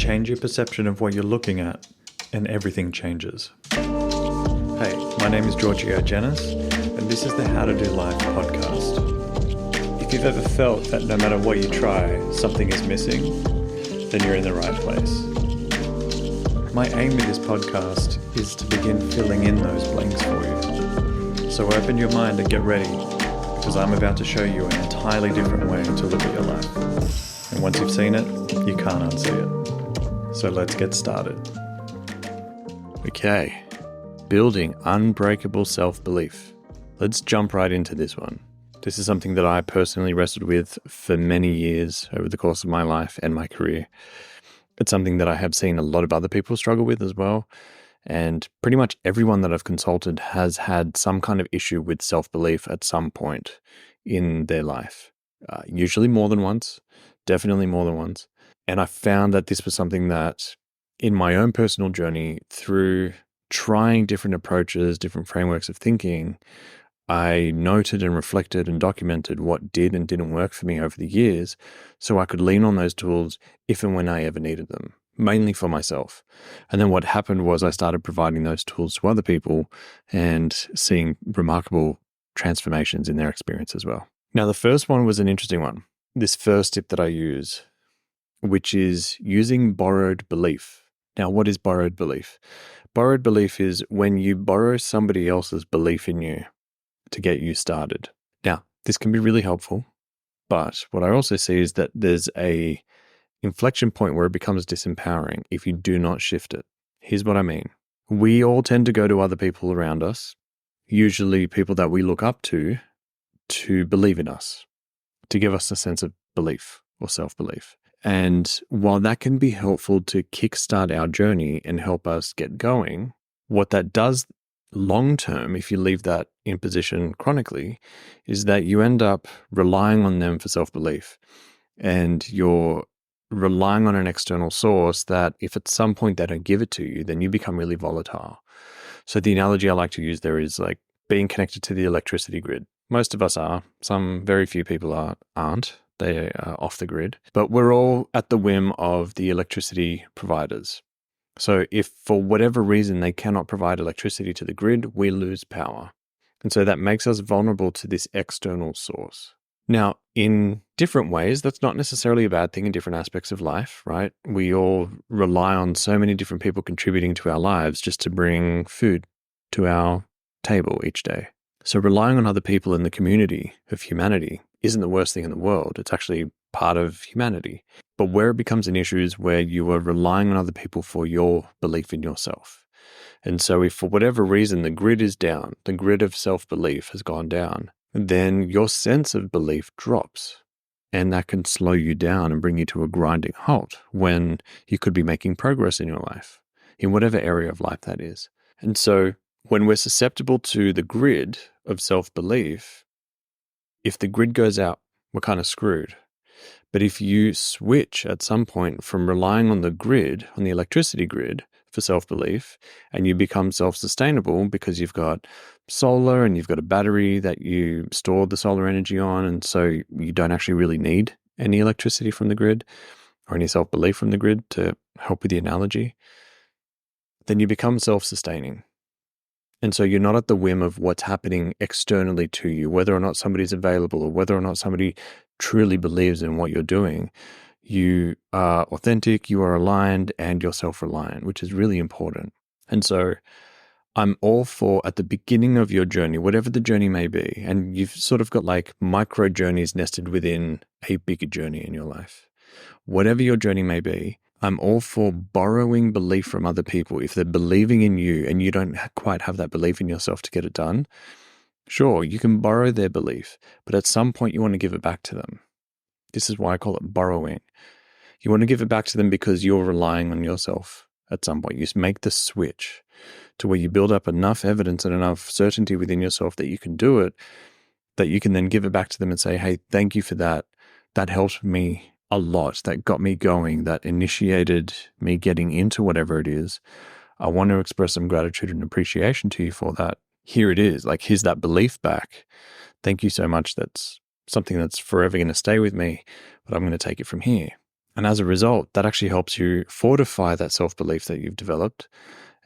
Change your perception of what you're looking at, and everything changes. Hey, my name is Giorgio, and this is the How to Do Life podcast. If you've ever felt that no matter what you try, something is missing, then you're in the right place. My aim with this podcast is to begin filling in those blanks for you. So open your mind and get ready, because I'm about to show you an entirely different way to look at your life. And once you've seen it, you can't unsee it. So let's get started. Okay, building unbreakable self-belief. Let's jump right into this one. This is something that I personally wrestled with for many years over the course of my life and my career. It's something that I have seen a lot of other people struggle with as well. And pretty much everyone that I've consulted has had some kind of issue with self-belief at some point in their life. Usually more than once, definitely more than once. And I found that this was something that in my own personal journey, through trying different approaches, different frameworks of thinking, I noted and reflected and documented what did and didn't work for me over the years so I could lean on those tools if and when I ever needed them, mainly for myself. And then what happened was I started providing those tools to other people and seeing remarkable transformations in their experience as well. Now, the first one was an interesting one. This first tip that I use, which is using borrowed belief. Now, what is borrowed belief? Borrowed belief is when you borrow somebody else's belief in you to get you started. Now, this can be really helpful, but what I also see is that there's a inflection point where it becomes disempowering if you do not shift it. Here's what I mean. We all tend to go to other people around us, usually people that we look up to believe in us, to give us a sense of belief or self-belief. And while that can be helpful to kickstart our journey and help us get going, what that does long term, if you leave that in position chronically, is that you end up relying on them for self-belief. And you're relying on an external source that if at some point they don't give it to you, then you become really volatile. So the analogy I like to use there is like being connected to the electricity grid. Most of us are. Some very few people aren't. They are off the grid. But we're all at the whim of the electricity providers. So if for whatever reason they cannot provide electricity to the grid, we lose power. And so that makes us vulnerable to this external source. Now, in different ways, that's not necessarily a bad thing in different aspects of life, right? We all rely on so many different people contributing to our lives just to bring food to our table each day. So relying on other people in the community of humanity isn't the worst thing in the world. It's actually part of humanity. But where it becomes an issue is where you are relying on other people for your belief in yourself. And so if for whatever reason the grid is down, the grid of self-belief has gone down, then your sense of belief drops. And that can slow you down and bring you to a grinding halt when you could be making progress in your life, in whatever area of life that is. And so when we're susceptible to the grid of self-belief, if the grid goes out, we're kind of screwed. But if you switch at some point from relying on the grid, on the electricity grid for self-belief, and you become self-sustainable because you've got solar and you've got a battery that you store the solar energy on, and so you don't actually really need any electricity from the grid or any self-belief from the grid to help with the analogy, then you become self-sustaining. And so you're not at the whim of what's happening externally to you, whether or not somebody's available or whether or not somebody truly believes in what you're doing. You are authentic, you are aligned, and you're self-reliant, which is really important. And so I'm all for, at the beginning of your journey, whatever the journey may be, and you've sort of got like micro journeys nested within a bigger journey in your life. Whatever your journey may be, I'm all for borrowing belief from other people. If they're believing in you and you don't quite have that belief in yourself to get it done, sure, you can borrow their belief, but at some point you want to give it back to them. This is why I call it borrowing. You want to give it back to them because you're relying on yourself at some point. You make the switch to where you build up enough evidence and enough certainty within yourself that you can do it, that you can then give it back to them and say, hey, thank you for that. That helped me a lot. That got me going. That initiated me getting into whatever it is. I want to express some gratitude and appreciation to you for that. Here it is. Like, here's that belief back. Thank you so much. That's something that's forever going to stay with me, but I'm going to take it from here. And as a result, that actually helps you fortify that self-belief that you've developed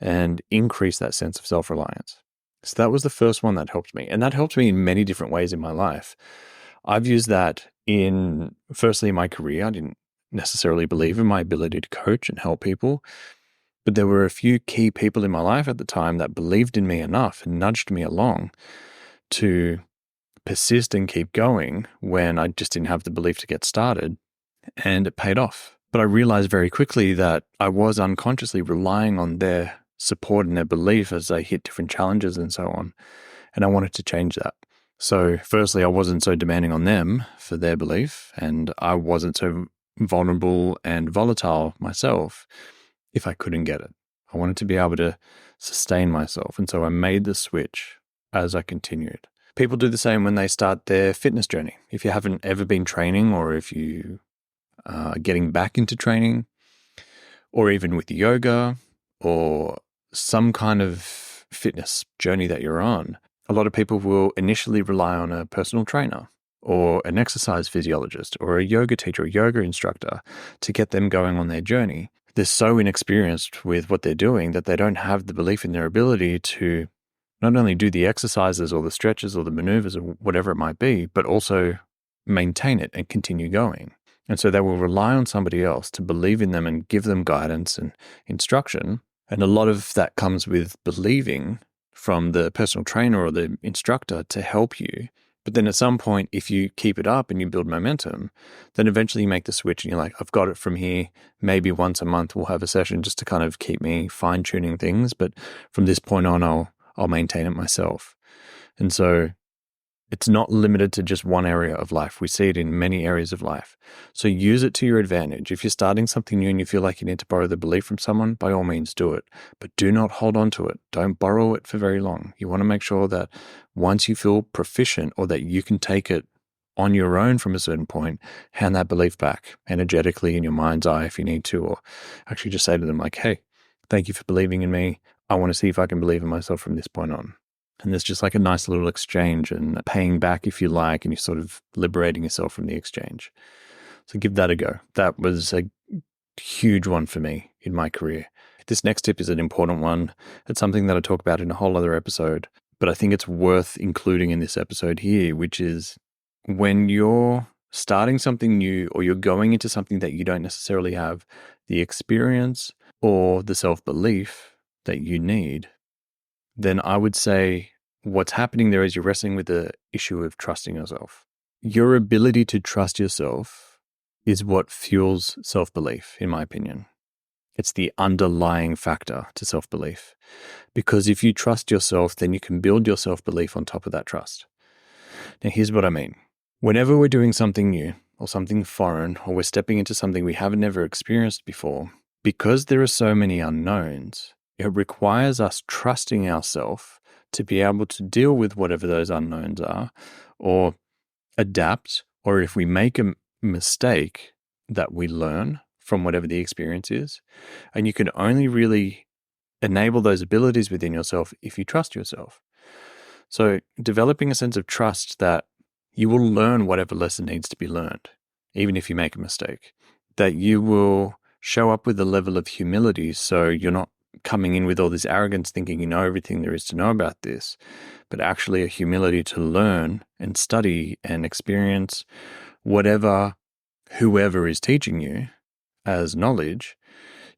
and increase that sense of self-reliance. So that was the first one that helped me. And that helped me in many different ways in my life. I've used that firstly, in my career. I didn't necessarily believe in my ability to coach and help people, but there were a few key people in my life at the time that believed in me enough and nudged me along to persist and keep going when I just didn't have the belief to get started, and it paid off. But I realized very quickly that I was unconsciously relying on their support and their belief as they hit different challenges and so on, and I wanted to change that. So firstly, I wasn't so demanding on them for their belief, and I wasn't so vulnerable and volatile myself if I couldn't get it. I wanted to be able to sustain myself, and so I made the switch as I continued. People do the same when they start their fitness journey. If you haven't ever been training, or if you are getting back into training, or even with yoga or some kind of fitness journey that you're on, a lot of people will initially rely on a personal trainer or an exercise physiologist or a yoga teacher or yoga instructor to get them going on their journey. They're so inexperienced with what they're doing that they don't have the belief in their ability to not only do the exercises or the stretches or the maneuvers or whatever it might be, but also maintain it and continue going. And so they will rely on somebody else to believe in them and give them guidance and instruction. And a lot of that comes with believing from the personal trainer or the instructor to help you. But then at some point, if you keep it up and you build momentum, then eventually you make the switch and you're like, I've got it from here. Maybe once a month we'll have a session just to kind of keep me fine-tuning things. But from this point on, I'll maintain it myself. And so it's not limited to just one area of life. We see it in many areas of life. So use it to your advantage. If you're starting something new and you feel like you need to borrow the belief from someone, by all means do it. But do not hold on to it. Don't borrow it for very long. You want to make sure that once you feel proficient or that you can take it on your own from a certain point, hand that belief back energetically in your mind's eye if you need to, or actually just say to them like, hey, thank you for believing in me. I want to see if I can believe in myself from this point on. And there's just like a nice little exchange and paying back if you like, and you're sort of liberating yourself from the exchange. So give that a go. That was a huge one for me in my career. This next tip is an important one. It's something that I talk about in a whole other episode, but I think it's worth including in this episode here, which is when you're starting something new or you're going into something that you don't necessarily have the experience or the self-belief that you need, then I would say what's happening there is you're wrestling with the issue of trusting yourself. Your ability to trust yourself is what fuels self-belief, in my opinion. It's the underlying factor to self-belief. Because if you trust yourself, then you can build your self-belief on top of that trust. Now, here's what I mean. Whenever we're doing something new or something foreign, or we're stepping into something we haven't never experienced before, because there are so many unknowns, it requires us trusting ourselves to be able to deal with whatever those unknowns are, or adapt, or if we make a mistake, that we learn from whatever the experience is. And you can only really enable those abilities within yourself if you trust yourself. So developing a sense of trust that you will learn whatever lesson needs to be learned, even if you make a mistake, that you will show up with a level of humility so you're not coming in with all this arrogance thinking you know everything there is to know about this, but actually a humility to learn and study and experience whoever is teaching you as knowledge.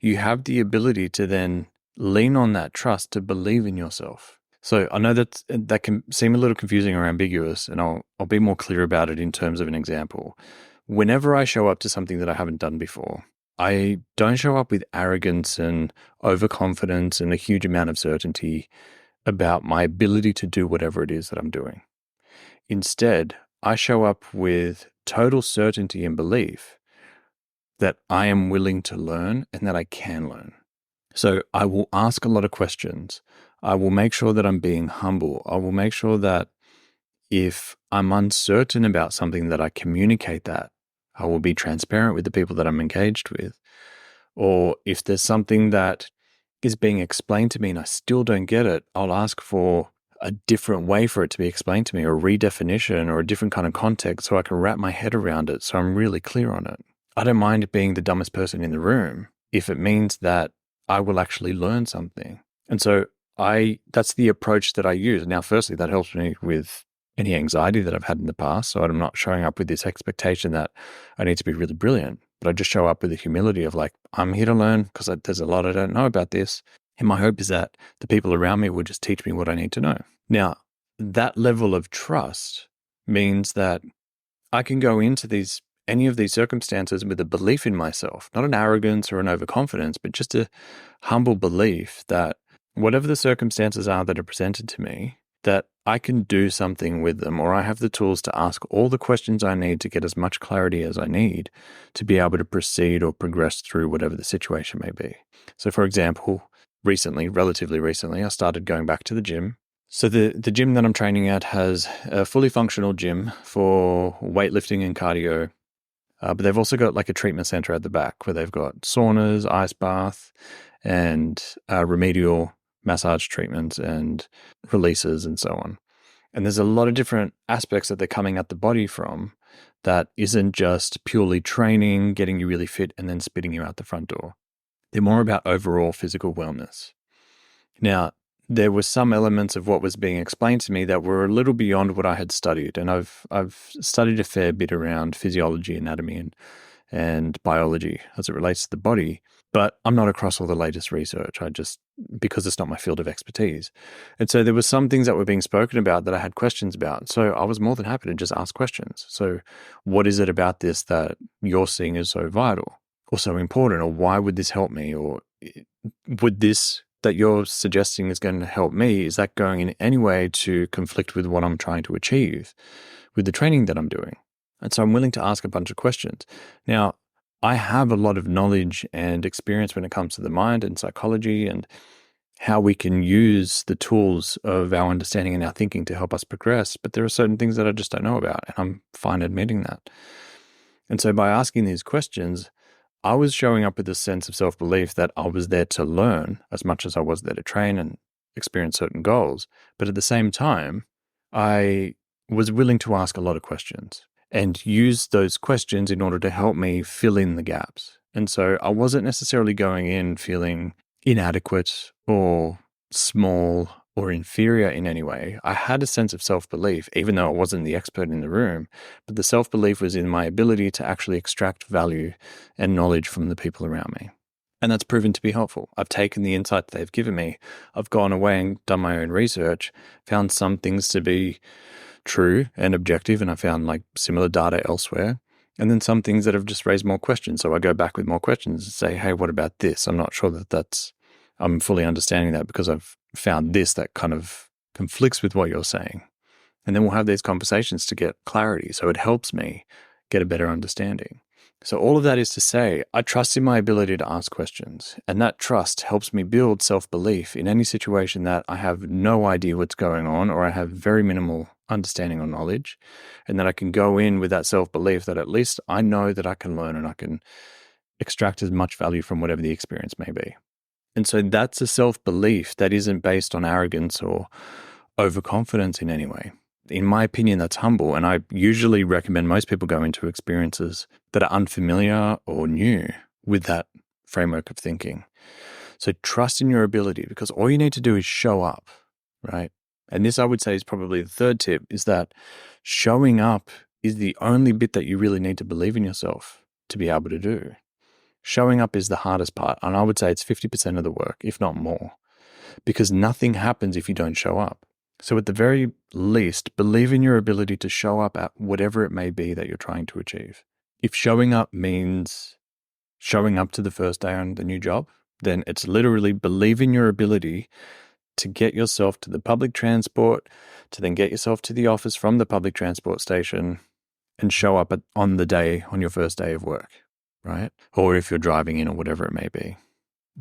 You have the ability to then lean on that trust to believe in yourself. So I know that can seem a little confusing or ambiguous, and I'll be more clear about it in terms of an example. Whenever I show up to something that I haven't done before, I don't show up with arrogance and overconfidence and a huge amount of certainty about my ability to do whatever it is that I'm doing. Instead, I show up with total certainty and belief that I am willing to learn and that I can learn. So I will ask a lot of questions. I will make sure that I'm being humble. I will make sure that if I'm uncertain about something, that I communicate that. I will be transparent with the people that I'm engaged with. Or if there's something that is being explained to me and I still don't get it, I'll ask for a different way for it to be explained to me, or a redefinition or a different kind of context so I can wrap my head around it so I'm really clear on it. I don't mind being the dumbest person in the room if it means that I will actually learn something. And so that's the approach that I use. Now, firstly, that helps me with any anxiety that I've had in the past. So I'm not showing up with this expectation that I need to be really brilliant, but I just show up with the humility of like, I'm here to learn because there's a lot I don't know about this. And my hope is that the people around me will just teach me what I need to know. Now, that level of trust means that I can go into any of these circumstances with a belief in myself, not an arrogance or an overconfidence, but just a humble belief that whatever the circumstances are that are presented to me, that I can do something with them, or I have the tools to ask all the questions I need to get as much clarity as I need to be able to proceed or progress through whatever the situation may be. So for example, relatively recently, I started going back to the gym. So the gym that I'm training at has a fully functional gym for weightlifting and cardio. But they've also got like a treatment center at the back where they've got saunas, ice bath, and remedial massage treatments and releases and so on. And there's a lot of different aspects that they're coming at the body from that isn't just purely training, getting you really fit, and then spitting you out the front door. They're more about overall physical wellness. Now, there were some elements of what was being explained to me that were a little beyond what I had studied. And I've studied a fair bit around physiology, anatomy, and biology as it relates to the body, but I'm not across all the latest research. Because it's not my field of expertise. And so there were some things that were being spoken about that I had questions about. So I was more than happy to just ask questions. So what is it about this that you're seeing as so vital or so important? Or why would this help me? Or would this that you're suggesting is going to help me, is that going in any way to conflict with what I'm trying to achieve with the training that I'm doing? And so I'm willing to ask a bunch of questions. Now, I have a lot of knowledge and experience when it comes to the mind and psychology and how we can use the tools of our understanding and our thinking to help us progress. But there are certain things that I just don't know about, and I'm fine admitting that. And so by asking these questions, I was showing up with a sense of self-belief that I was there to learn as much as I was there to train and experience certain goals. But at the same time, I was willing to ask a lot of questions and use those questions in order to help me fill in the gaps. And so I wasn't necessarily going in feeling inadequate or small or inferior in any way. I had a sense of self-belief, even though I wasn't the expert in the room, but the self-belief was in my ability to actually extract value and knowledge from the people around me. And that's proven to be helpful. I've taken the insight they've given me. I've gone away and done my own research, found some things to be true and objective, and I found like similar data elsewhere. And then some things that have just raised more questions. So I go back with more questions and say, hey, what about this? I'm not sure I'm fully understanding that because I've found this that kind of conflicts with what you're saying. And then we'll have these conversations to get clarity. So it helps me get a better understanding. So all of that is to say, I trust in my ability to ask questions. And that trust helps me build self-belief in any situation that I have no idea what's going on or I have very minimal understanding or knowledge. And that I can go in with that self-belief that at least I know that I can learn and I can extract as much value from whatever the experience may be. And so that's a self-belief that isn't based on arrogance or overconfidence in any way. In my opinion, that's humble. And I usually recommend most people go into experiences that are unfamiliar or new with that framework of thinking. So trust in your ability, because all you need to do is show up, right? And this, I would say, is probably the third tip, is that showing up is the only bit that you really need to believe in yourself to be able to do. Showing up is the hardest part. And I would say it's 50% of the work, if not more, because nothing happens if you don't show up. So at the very least, believe in your ability to show up at whatever it may be that you're trying to achieve. If showing up means showing up to the first day on the new job, then it's literally believe in your ability to get yourself to the public transport, to then get yourself to the office from the public transport station and show up on your first day of work, right? Or if you're driving in or whatever it may be.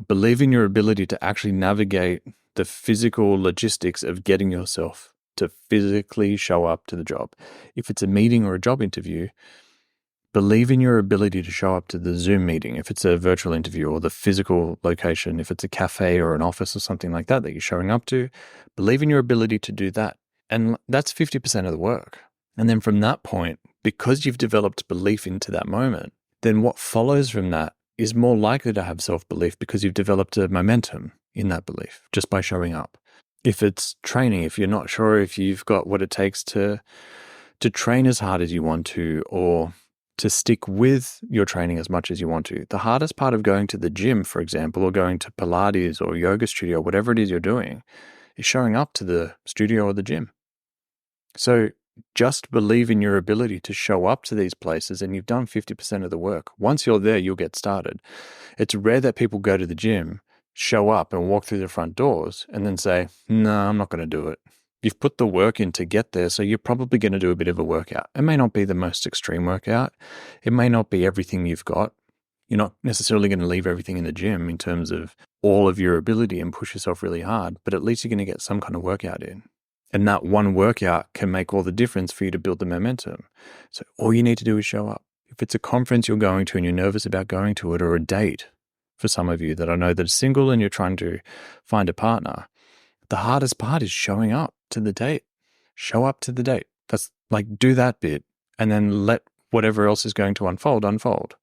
Believe in your ability to actually navigate the physical logistics of getting yourself to physically show up to the job. If it's a meeting or a job interview, believe in your ability to show up to the Zoom meeting. If it's a virtual interview, or the physical location, if it's a cafe or an office or something like that you're showing up to, believe in your ability to do that. And that's 50% of the work. And then from that point, because you've developed belief into that moment, then what follows from that is more likely to have self-belief because you've developed a momentum in that belief just by showing up. If it's training, if you're not sure if you've got what it takes to train as hard as you want to, or to stick with your training as much as you want to. The hardest part of going to the gym, for example, or going to Pilates or yoga studio, whatever it is you're doing, is showing up to the studio or the gym. So just believe in your ability to show up to these places and you've done 50% of the work. Once you're there, you'll get started. It's rare that people go to the gym, show up and walk through the front doors and then say, no, I'm not going to do it. You've put the work in to get there, so you're probably going to do a bit of a workout. It may not be the most extreme workout. It may not be everything you've got. You're not necessarily going to leave everything in the gym in terms of all of your ability and push yourself really hard, but at least you're going to get some kind of workout in. And that one workout can make all the difference for you to build the momentum. So all you need to do is show up. If it's a conference you're going to and you're nervous about going to it, or a date for some of you that I know that are single and you're trying to find a partner, the hardest part is showing up to the date. Show up to the date. That's like, do that bit and then let whatever else is going to unfold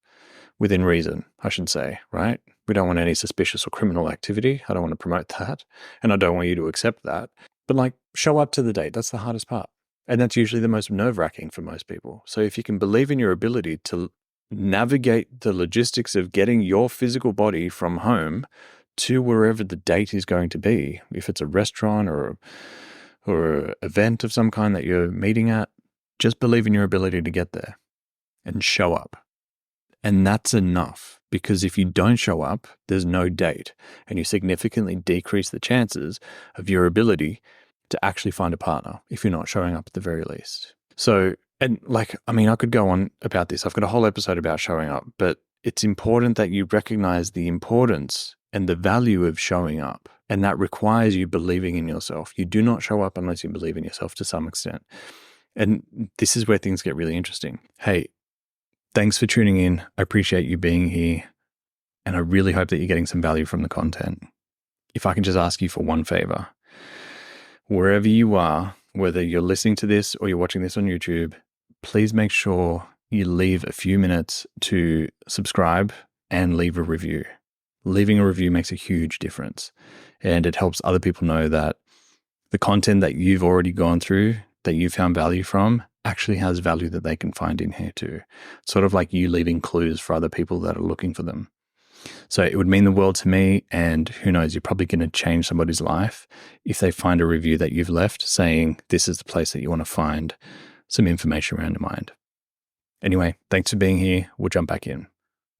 within reason, I should say, right? We don't want any suspicious or criminal activity. I don't want to promote that. And I don't want you to accept that. But like, show up to the date. That's the hardest part. And that's usually the most nerve-wracking for most people. So if you can believe in your ability to navigate the logistics of getting your physical body from home to wherever the date is going to be, if it's a restaurant or an event of some kind that you're meeting at, just believe in your ability to get there and show up. And that's enough, because if you don't show up, there's no date, and you significantly decrease the chances of your ability to actually find a partner if you're not showing up at the very least. So, and like, I mean, I could go on about this. I've got a whole episode about showing up, but it's important that you recognize the importance and the value of showing up. And that requires you believing in yourself. You do not show up unless you believe in yourself to some extent. And this is where things get really interesting. Hey, thanks for tuning in. I appreciate you being here. And I really hope that you're getting some value from the content. If I can just ask you for one favor, wherever you are, whether you're listening to this or you're watching this on YouTube, please make sure you leave a few minutes to subscribe and leave a review. Leaving a review makes a huge difference, and it helps other people know that the content that you've already gone through, that you found value from, actually has value that they can find in here too. Sort of like you leaving clues for other people that are looking for them. So it would mean the world to me, and who knows, you're probably going to change somebody's life if they find a review that you've left saying this is the place that you want to find some information around your mind. Anyway, thanks for being here. We'll jump back in.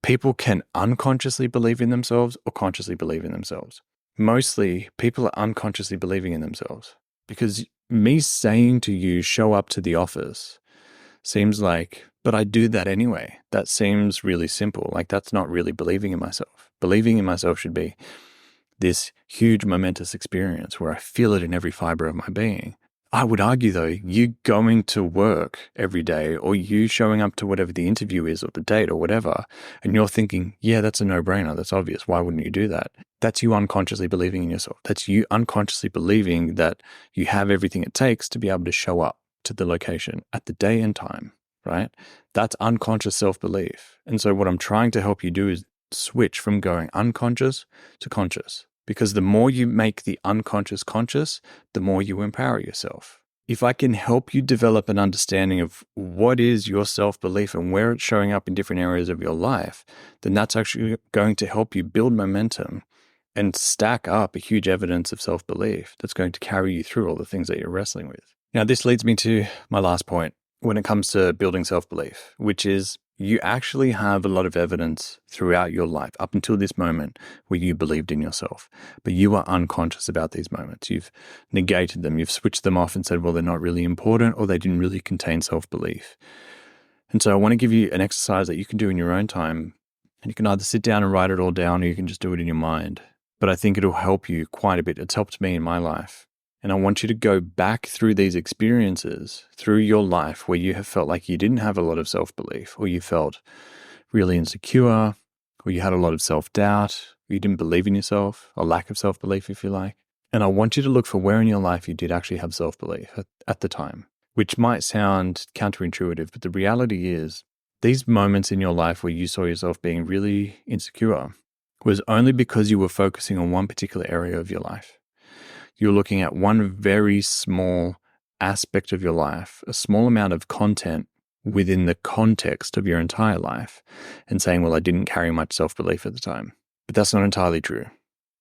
People can unconsciously believe in themselves or consciously believe in themselves. Mostly, people are unconsciously believing in themselves, because me saying to you, show up to the office, seems like, but I do that anyway. That seems really simple. Like, that's not really believing in myself. Believing in myself should be this huge momentous experience where I feel it in every fiber of my being. I would argue, though, you going to work every day, or you showing up to whatever the interview is or the date or whatever, and you're thinking, yeah, that's a no-brainer. That's obvious. Why wouldn't you do that? That's you unconsciously believing in yourself. That's you unconsciously believing that you have everything it takes to be able to show up to the location at the day and time, right? That's unconscious self-belief. And so what I'm trying to help you do is switch from going unconscious to conscious. Because the more you make the unconscious conscious, the more you empower yourself. If I can help you develop an understanding of what is your self-belief and where it's showing up in different areas of your life, then that's actually going to help you build momentum and stack up a huge evidence of self-belief that's going to carry you through all the things that you're wrestling with. Now, this leads me to my last point when it comes to building self-belief, which is you actually have a lot of evidence throughout your life up until this moment where you believed in yourself, but you are unconscious about these moments. You've negated them. You've switched them off and said, well, they're not really important, or they didn't really contain self-belief. And so I want to give you an exercise that you can do in your own time, and you can either sit down and write it all down, or you can just do it in your mind. But I think it'll help you quite a bit. It's helped me in my life. And I want you to go back through these experiences through your life where you have felt like you didn't have a lot of self-belief, or you felt really insecure, or you had a lot of self-doubt, or you didn't believe in yourself, a lack of self-belief, if you like. And I want you to look for where in your life you did actually have self-belief at the time, which might sound counterintuitive, but the reality is these moments in your life where you saw yourself being really insecure was only because you were focusing on one particular area of your life. You were looking at one very small aspect of your life, a small amount of content within the context of your entire life, and saying, well, I didn't carry much self-belief at the time. But that's not entirely true,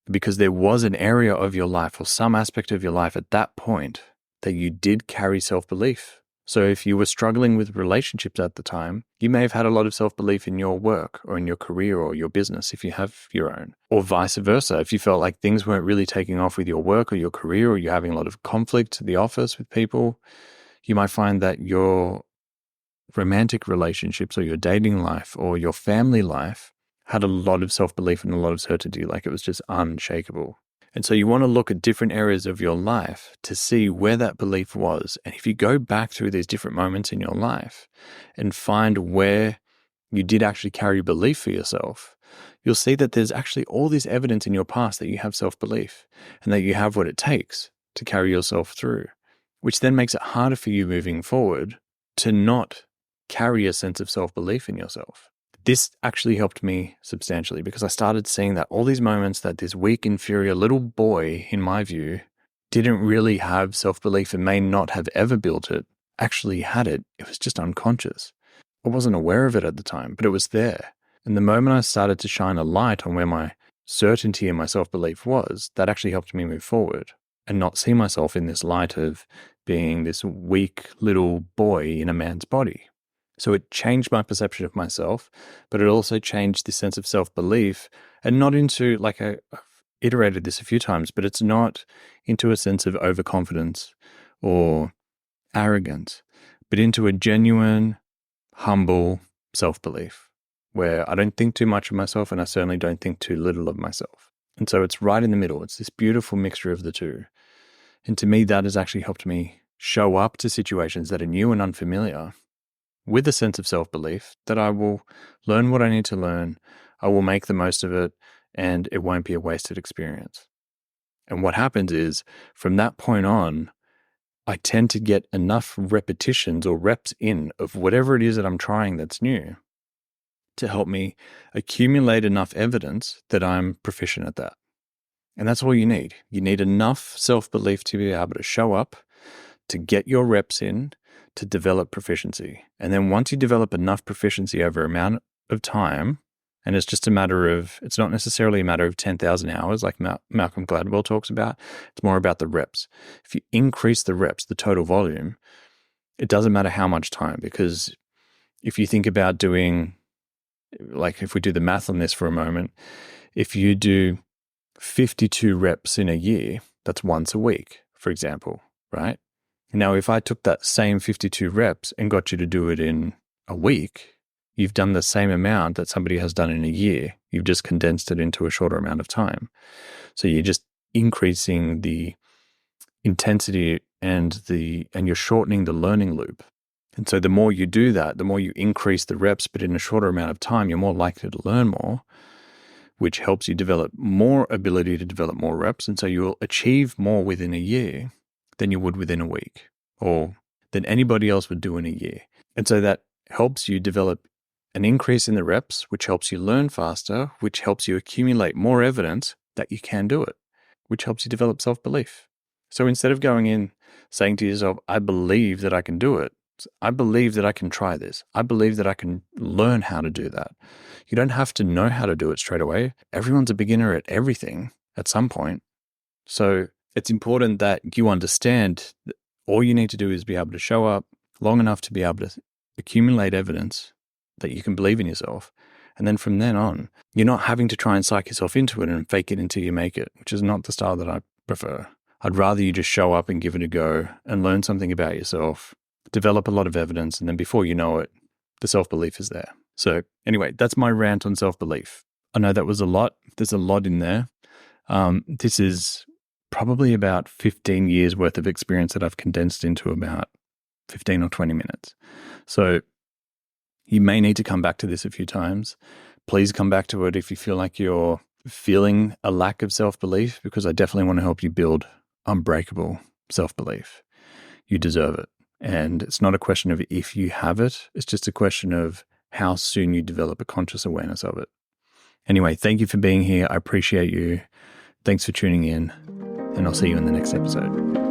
because there was an area of your life or some aspect of your life at that point that you did carry self-belief. So if you were struggling with relationships at the time, you may have had a lot of self-belief in your work or in your career or your business if you have your own, or vice versa. If you felt like things weren't really taking off with your work or your career, or you're having a lot of conflict at the office with people, you might find that your romantic relationships or your dating life or your family life had a lot of self-belief and a lot of certainty, like it was just unshakable. And so you want to look at different areas of your life to see where that belief was. And if you go back through these different moments in your life and find where you did actually carry belief for yourself, you'll see that there's actually all this evidence in your past that you have self-belief and that you have what it takes to carry yourself through, which then makes it harder for you moving forward to not carry a sense of self-belief in yourself. This actually helped me substantially because I started seeing that all these moments that this weak, inferior little boy, in my view, didn't really have self-belief and may not have ever built it, actually had it. It was just unconscious. I wasn't aware of it at the time, but it was there. And the moment I started to shine a light on where my certainty and my self-belief was, that actually helped me move forward and not see myself in this light of being this weak little boy in a man's body. So it changed my perception of myself, but it also changed the sense of self-belief, and not into, like I've iterated this a few times, but it's not into a sense of overconfidence or arrogance, but into a genuine, humble self-belief where I don't think too much of myself and I certainly don't think too little of myself. And so it's right in the middle. It's this beautiful mixture of the two. And to me, that has actually helped me show up to situations that are new and unfamiliar with a sense of self-belief that I will learn what I need to learn, I will make the most of it, and it won't be a wasted experience. And what happens is, from that point on, I tend to get enough repetitions or reps in of whatever it is that I'm trying that's new to help me accumulate enough evidence that I'm proficient at that. And that's all you need. You need enough self-belief to be able to show up, to get your reps in, to develop proficiency. And then once you develop enough proficiency over an amount of time, and it's just a matter of, it's not necessarily a matter of 10,000 hours like Malcolm Gladwell talks about, it's more about the reps. If you increase the reps, the total volume, it doesn't matter how much time, because if you think about doing, like if we do the math on this for a moment, if you do 52 reps in a year, that's once a week, for example, right? Now, if I took that same 52 reps and got you to do it in a week, you've done the same amount that somebody has done in a year. You've just condensed it into a shorter amount of time. So you're just increasing the intensity and you're shortening the learning loop. And so the more you do that, the more you increase the reps, but in a shorter amount of time, you're more likely to learn more, which helps you develop more ability to develop more reps. And so you'll achieve more within a year than you would within a week, or than anybody else would do in a year. And so that helps you develop an increase in the reps, which helps you learn faster, which helps you accumulate more evidence that you can do it, which helps you develop self-belief. So instead of going in saying to yourself, I believe that I can do it, I believe that I can try this, I believe that I can learn how to do that. You don't have to know how to do it straight away. Everyone's a beginner at everything at some point. So it's important that you understand that all you need to do is be able to show up long enough to be able to accumulate evidence that you can believe in yourself. And then from then on, you're not having to try and psych yourself into it and fake it until you make it, which is not the style that I prefer. I'd rather you just show up and give it a go and learn something about yourself, develop a lot of evidence, and then before you know it, the self-belief is there. So anyway, that's my rant on self-belief. I know that was a lot. There's a lot in there. This is probably about 15 years worth of experience that I've condensed into about 15 or 20 minutes. So you may need to come back to this a few times. Please come back to it if you feel like you're feeling a lack of self-belief, because I definitely want to help you build unbreakable self-belief. You deserve it. And it's not a question of if you have it, it's just a question of how soon you develop a conscious awareness of it. Anyway, thank you for being here. I appreciate you. Thanks for tuning in, and I'll see you in the next episode.